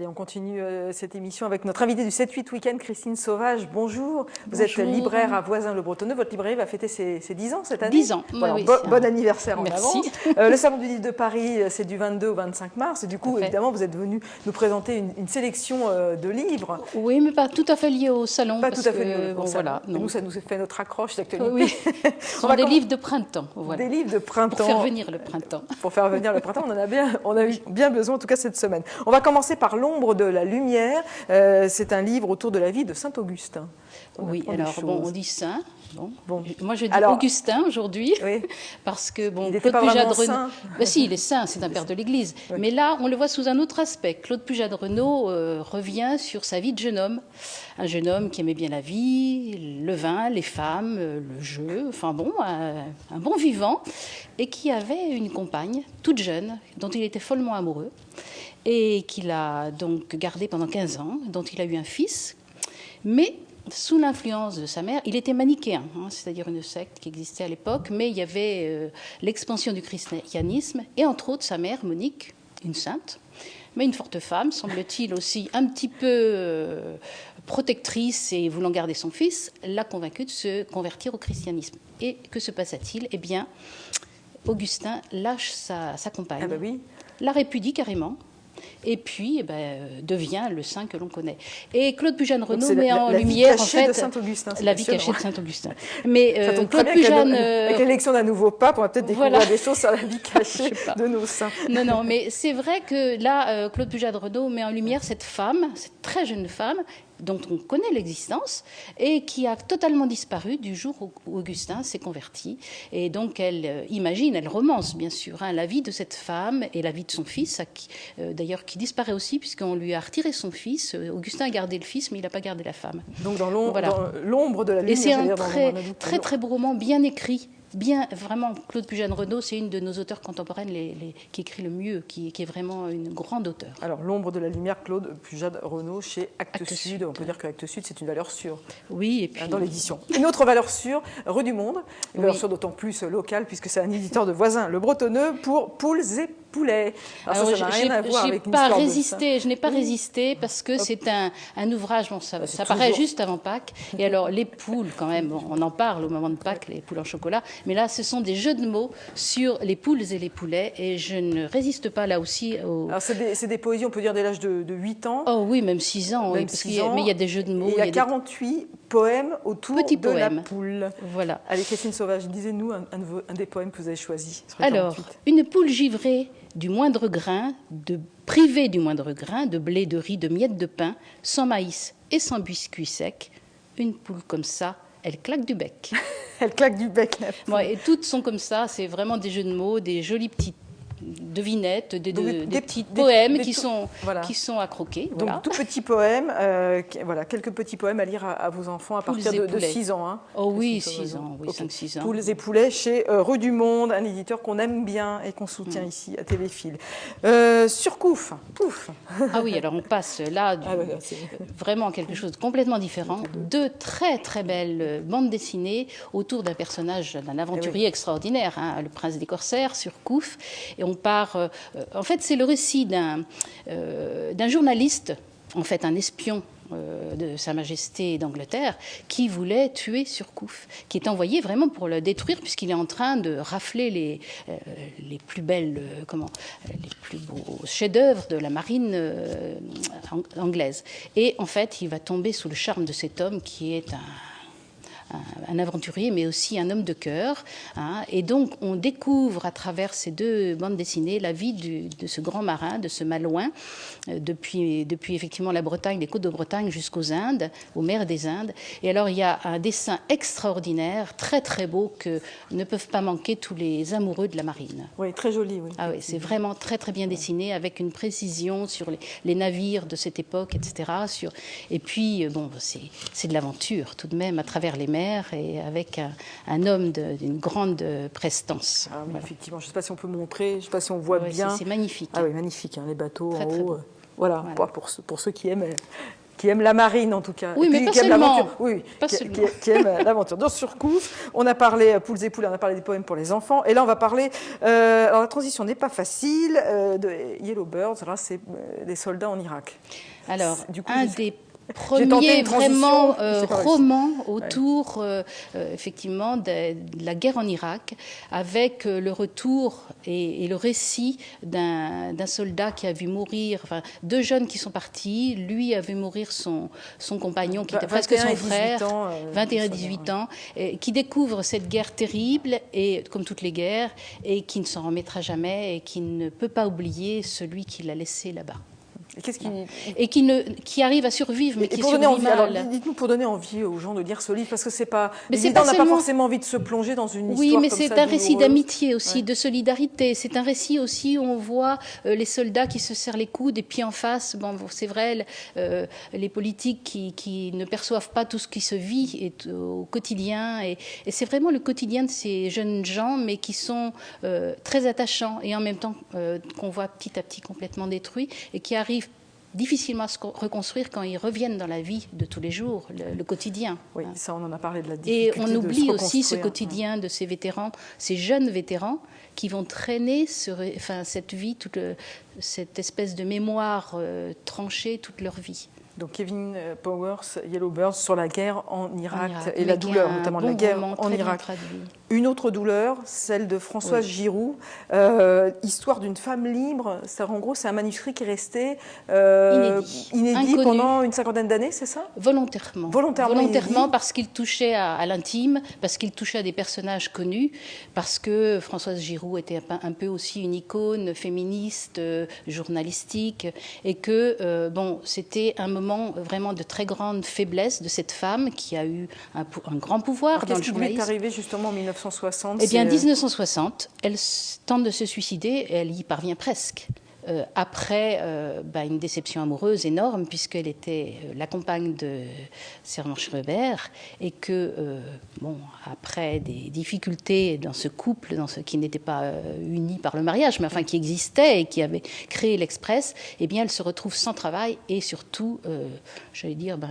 Allez, on continue cette émission avec notre invitée du 7-8 Week-end, Christine Sauvage. Bonjour. Vous êtes libraire à Voisins-le-Bretonneux. Votre librairie va fêter ses 10 ans cette année. 10 ans, voilà, oui. Bon anniversaire en Merci. avance. Le Salon du Livre de Paris, c'est du 22 au 25 mars. Et du coup, évidemment, vous êtes venu nous présenter une sélection de livres. Oui, mais pas tout à fait lié au salon. Pas tout à fait lié au salon. Voilà, nous, ça nous fait notre accroche d'actualité. Oui, ce sont des livres de printemps. Voilà. Des livres de printemps. Pour faire venir le printemps. Pour faire venir le printemps, on a eu bien besoin, en tout cas cette semaine. On va commencer par L'ombre de la lumière. C'est un livre autour de la vie de Saint-Augustin. Oui, alors bon, on dit saint. Bon. Moi, je dis Augustin aujourd'hui, parce que Claude Pujadt-Renaud. Si, il est saint, c'est un père de l'Église. Oui. Mais là, on le voit sous un autre aspect. Claude Pujadt-Renaud revient sur sa vie de jeune homme. Un jeune homme qui aimait bien la vie, le vin, les femmes, le jeu, enfin bon, un bon vivant, et qui avait une compagne toute jeune, dont il était follement amoureux, et qu'il a donc gardée pendant 15 ans, dont il a eu un fils. Mais sous l'influence de sa mère, il était manichéen, c'est-à-dire une secte qui existait à l'époque, mais il y avait l'expansion du christianisme, et entre autres sa mère, Monique, une sainte, mais une forte femme, semble-t-il aussi un petit peu protectrice et voulant garder son fils, l'a convaincue de se convertir au christianisme. Et que se passa-t-il? Eh bien, Augustin lâche sa compagne, la répudie carrément, et puis devient le saint que l'on connaît. Et Claude Pujadt-Renaud met en lumière en fait la vie cachée de Saint-Augustin. Mais Claude Pujadt, avec l'élection d'un nouveau pape, on va peut-être découvrir des choses sur la vie cachée de nos saints. Non, mais c'est vrai que là, Claude Pujadt-Renaud met en lumière cette femme, cette très jeune femme, dont on connaît l'existence et qui a totalement disparu du jour où Augustin s'est converti. Et donc elle imagine, elle romance bien sûr, la vie de cette femme et la vie de son fils, d'ailleurs qui disparaît aussi puisqu'on lui a retiré son fils. Augustin a gardé le fils mais il n'a pas gardé la femme. Donc dans l'ombre de la lumière. Et c'est un très beau roman, bien écrit. Bien, vraiment, Claude Pujadt-Renaud, c'est une de nos auteurs contemporaines qui écrit le mieux, qui est vraiment une grande auteure. Alors, L'ombre de la lumière, Claude Pujadt-Renaud, chez Actes Sud. On peut dire que Actes Sud, c'est une valeur sûre. Oui, et puis... Dans l'édition. Une autre valeur sûre, Rue du Monde. Une valeur sûre d'autant plus locale, puisque c'est un éditeur de Voisins-le-Bretonneux pour poules et poulets. Alors ça n'a rien à voir avec une histoire Je n'ai pas résisté parce que c'est un ouvrage, ça paraît juste avant Pâques. Et alors, les poules, quand même, on en parle au moment de Pâques, les poules en chocolat. Mais là, ce sont des jeux de mots sur les poules et les poulets. Et je ne résiste pas là aussi. Alors, c'est des poésies, on peut dire, dès l'âge de 8 ans. Oh oui, même 6 ans. Même oui, mais il y a des jeux de mots. Et il y a 48 poèmes autour de la poule. Voilà. Allez, Christine Sauvage, disez-nous un des poèmes que vous avez choisi. Alors, une poule givrée du moindre grain, privée du moindre grain, de blé, de riz, de miettes de pain, sans maïs et sans biscuits secs, une poule comme ça, elle claque du bec. Elle claque du bec. Et toutes sont comme ça, c'est vraiment des jeux de mots, des jolies petites devinettes, des petits poèmes qui sont à croquer. Donc, tout petits poèmes, quelques petits poèmes à lire à vos enfants à partir de 6 ans. Hein. Oh oui, 6 ans, 5-6 ans. Poules et poulets chez Rue du Monde, un éditeur qu'on aime bien et qu'on soutient ici à Téléfil. Surcouf, pouf. Ah oui, alors on passe là vraiment quelque chose de complètement différent. 2 très très belles bandes dessinées autour d'un personnage, d'un aventurier extraordinaire, le prince des corsaires, Surcouf. Et on part. En fait, c'est le récit d'un journaliste, en fait, un espion de Sa Majesté d'Angleterre, qui voulait tuer Surcouf, qui est envoyé vraiment pour le détruire, puisqu'il est en train de rafler les plus belles, les plus beaux chefs-d'œuvre de la marine anglaise. Et en fait, il va tomber sous le charme de cet homme qui est un aventurier, mais aussi un homme de cœur. Et donc, on découvre à travers ces 2 bandes dessinées la vie de ce grand marin, de ce Malouin, depuis effectivement la Bretagne, les côtes de Bretagne jusqu'aux Indes, aux mers des Indes. Et alors, il y a un dessin extraordinaire, très très beau, que ne peuvent pas manquer tous les amoureux de la marine. Oui, très joli. Oui. Ah oui, c'est vraiment très très bien dessiné, avec une précision sur les navires de cette époque, etc. Et puis, c'est de l'aventure tout de même, à travers les mers, et avec un homme d'une grande prestance. Ah, oui, effectivement, je ne sais pas si on peut montrer, je ne sais pas si on voit bien. C'est magnifique. Ah oui, magnifique, les bateaux très, en très haut. Beau. Voilà. Pour ceux qui aiment qui aime la marine en tout cas. Oui, mais pas seulement. Oui, qui aime l'aventure. Donc sur Course, on a parlé Poules et Poulets, on a parlé des poèmes pour les enfants, et là on va parler. Alors la transition n'est pas facile. De Yellow Birds, là c'est des soldats en Irak. Alors un des premier vraiment roman autour effectivement de la guerre en Irak, avec le retour et le récit d'un soldat qui a vu mourir, enfin 2 jeunes qui sont partis, lui a vu mourir son compagnon qui était presque son frère, 21 et 18 ans, qui découvre cette guerre terrible, et comme toutes les guerres, et qui ne s'en remettra jamais, et qui ne peut pas oublier celui qui l'a laissé là-bas. Et qui arrive à survivre, mais qui survit mal. Alors, dites-nous, pour donner envie aux gens de lire ce livre, parce que c'est pas évident, on n'a pas forcément envie de se plonger dans une histoire comme ça. Oui, mais c'est un récit d'amitié aussi, de solidarité. C'est un récit aussi où on voit les soldats qui se serrent les coudes, et puis en face, bon, c'est vrai, les politiques qui ne perçoivent pas tout ce qui se vit au quotidien. Et c'est vraiment le quotidien de ces jeunes gens, mais qui sont très attachants, et en même temps qu'on voit petit à petit complètement détruits, et qui arrivent difficilement à se reconstruire quand ils reviennent dans la vie de tous les jours, le quotidien. Oui, ça on en a parlé de la difficulté. Et on oublie aussi ce quotidien de ces vétérans, ces jeunes vétérans qui vont traîner cette vie, cette espèce de mémoire tranchée toute leur vie. Donc Kevin Powers, Yellow Birds, sur la guerre en Irak et la douleur, notamment la guerre en Irak. Une autre douleur, celle de Françoise Giroud, histoire d'une femme libre. En gros, c'est un manuscrit qui est resté inédit pendant une 50aine d'années, c'est ça ? Volontairement. Volontairement, parce qu'il touchait à l'intime, parce qu'il touchait à des personnages connus, parce que Françoise Giroud était un peu aussi une icône féministe, journalistique, et que c'était un moment vraiment de très grande faiblesse de cette femme qui a eu un grand pouvoir dans le journalisme. Qu'est-ce qui lui est arrivé justement en 1960 ? Eh bien, en 1960, elle tente de se suicider, et elle y parvient presque. Après une déception amoureuse énorme, puisqu'elle était la compagne de Servan Schreiber, et que, après des difficultés dans ce couple, qui n'était pas uni par le mariage, mais enfin qui existait et qui avait créé l'Express, eh bien, elle se retrouve sans travail et surtout,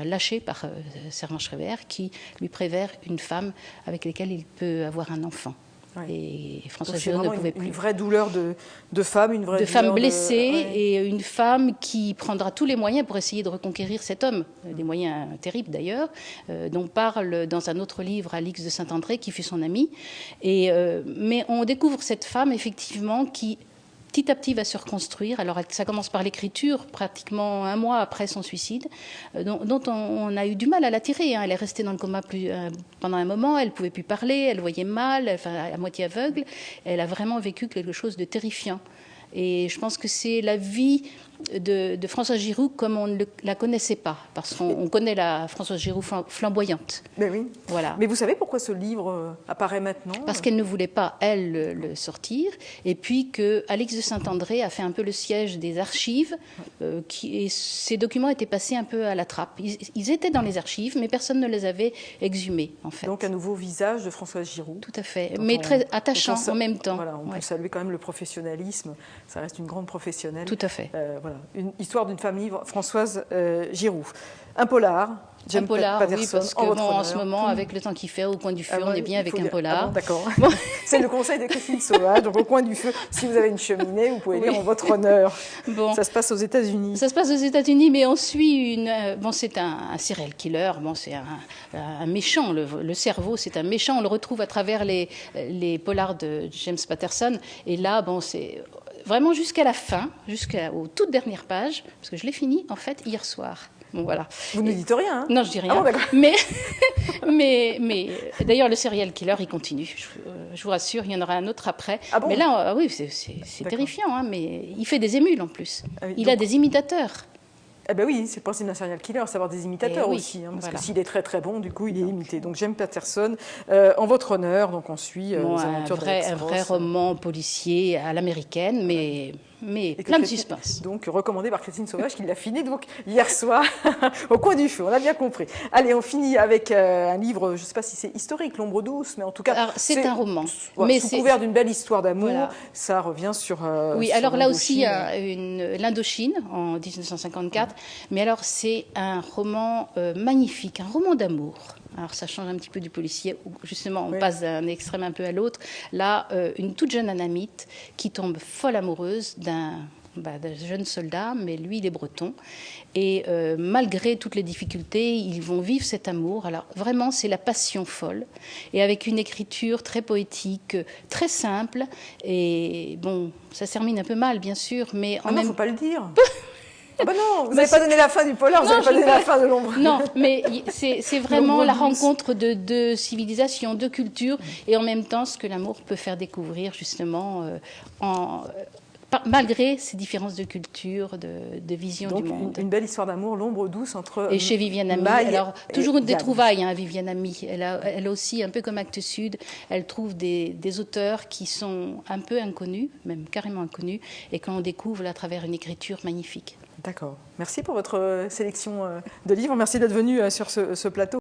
lâchée par Servan Schreiber, qui lui préfère une femme avec laquelle il peut avoir un enfant. Ouais. Et François Giroud ne pouvait plus. Une vraie douleur de femme, une vraie de femme blessée, et une femme qui prendra tous les moyens pour essayer de reconquérir cet homme, des moyens terribles d'ailleurs, dont parle dans un autre livre Alix de Saint-André, qui fut son amie. Mais on découvre cette femme effectivement qui petit à petit va se reconstruire. Alors ça commence par l'écriture, pratiquement un mois après son suicide, dont on a eu du mal à la tirer. Elle est restée dans le coma pendant un moment, elle ne pouvait plus parler, elle voyait mal, à moitié aveugle. Elle a vraiment vécu quelque chose de terrifiant. Et je pense que c'est la vie de Françoise Giroud comme on ne la connaissait pas, parce qu'on connaît la Françoise Giroud flamboyante. Mais oui. Voilà. Mais vous savez pourquoi ce livre apparaît maintenant ? Parce qu'elle ne voulait pas, elle, le sortir, et puis que Alix de Saint-André a fait un peu le siège des archives, et ces documents étaient passés un peu à la trappe. Ils étaient dans les archives, mais personne ne les avait exhumés, en fait. Donc un nouveau visage de Françoise Giroud. Tout à fait, mais très attachant en même temps. Voilà, on peut saluer quand même le professionnalisme, ça reste une grande professionnelle. Tout à fait. Voilà. Une histoire d'une femme libre, Françoise Giroud. Un polar, James Patterson, oui, parce que en ce moment, avec le temps qu'il fait, au coin du feu, on est bien avec un polar. D'accord. C'est le conseil de Christine Sauvage. Donc au coin du feu, si vous avez une cheminée, vous pouvez lire en votre honneur. Bon. Ça se passe aux États-Unis. Ça se passe aux États-Unis, mais on suit c'est un serial killer. C'est un méchant. Le cerveau, c'est un méchant. On le retrouve à travers les polars de James Patterson. Et là, c'est vraiment jusqu'à la fin, jusqu'aux toutes dernières pages, parce que je l'ai fini en fait hier soir. Bon, voilà. Vous ne dites rien, hein ? Non, je dis rien. Ah bon, d'accord. Mais d'ailleurs, le serial killer, il continue. Je vous rassure, il y en aura un autre après. Ah bon ? Mais là, oui, c'est terrifiant, hein, mais il fait des émules en plus. Ah oui, il a des imitateurs. Eh ben oui, c'est le principe d'un serial killer, savoir des imitateurs aussi, hein, parce que s'il est très très bon, du coup, il est imité. Donc James Patterson, en votre honneur, donc on suit les aventures de Rex Ross. Un vrai roman policier à l'américaine, mais mais plein de suspense. Donc recommandé par Christine Sauvage, qui l'a fini donc hier soir au coin du feu, on a bien compris. Allez, on finit avec un livre, je ne sais pas si c'est historique, L'ombre douce, mais en tout cas... C'est un roman. Mais sous couvert d'une belle histoire d'amour, voilà. Ça revient sur... oui, sur alors là aussi, l'Indochine, en 1954, mais alors c'est un roman magnifique, un roman d'amour. Alors ça change un petit peu du policier, où justement on passe d'un extrême un peu à l'autre. Là, une toute jeune annamite qui tombe folle amoureuse d'un jeune soldat, mais lui il est breton. Et malgré toutes les difficultés, ils vont vivre cet amour. Alors vraiment, c'est la passion folle. Et avec une écriture très poétique, très simple. Et bon, ça se termine un peu mal, bien sûr, mais en même... faut pas le dire. Ah bah non, vous n'avez pas donné la fin du polar, vous n'avez pas donné la fin de l'ombre. Non, mais c'est vraiment la rencontre de deux civilisations, deux cultures, et en même temps ce que l'amour peut faire découvrir justement malgré ces différences de culture, de vision du monde. Une belle histoire d'amour, L'ombre douce entre... Et chez Viviane Ami, alors toujours des trouvailles, hein, Viviane Ami. Elle aussi, un peu comme Actes Sud, elle trouve des auteurs qui sont un peu inconnus, même carrément inconnus, et qu'on découvre à travers une écriture magnifique. D'accord. Merci pour votre sélection de livres. Merci d'être venu sur ce plateau.